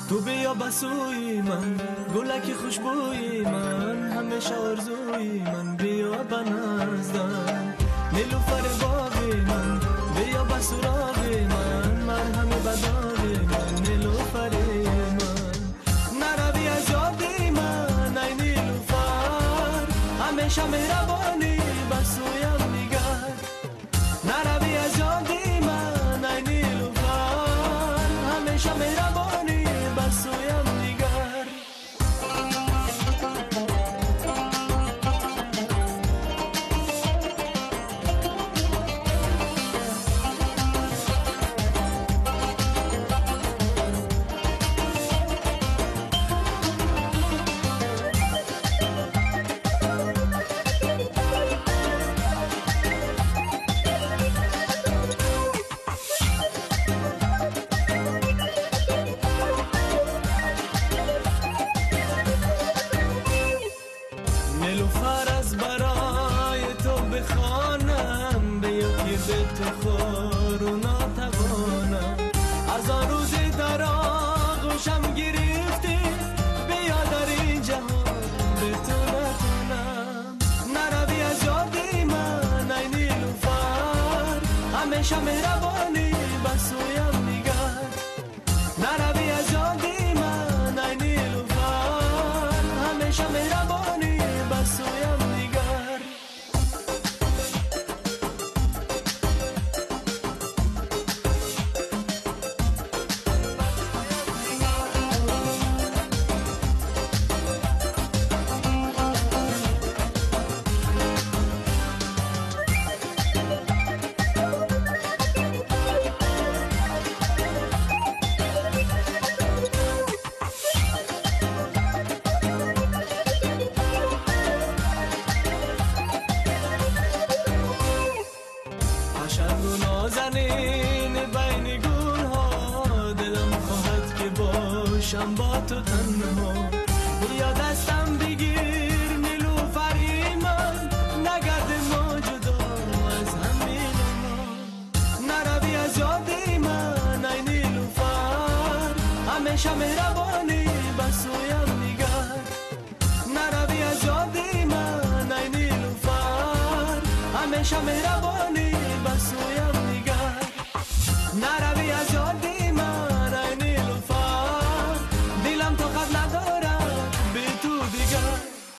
تو بیا بسوی من گلک خوشبوی من، همیشه آرزوی من بیا بنزدم. نیلوفر باغی من بیا بسراغی من، مرهم بداغی من نیلوفر من. نروی از یادی من ای نیلوفر، همیشه مهربانی بسویم نگر. نروی از یادی من ای نیلوفر، همیشه مهربانی بسویم نگر. نیلوفر از برای تو بخوانم، بیا که به تو خور و ناتوانم. از آن روزی در آغوشم گرفتی، بیا در این جهان به تو نتونم. نروی از یادی من ای نیلوفر، همیشه مهربانی بسویم نگر. نروی از یادی من ای نیلوفر، همیشه مهربانی بسویم نگر. نازنین بین گلها، دلم خواهد که باشم با تو تنها. بیا دستم بگیر نیلوفری من، نگرد ما جدا از هم میلمان. نروی از یادی من ای نیلوفر، همیشه مهربانی بسویم نگر. نروی از یادی من ای نیلوفر، همیشه مهربانی بسویم نگر.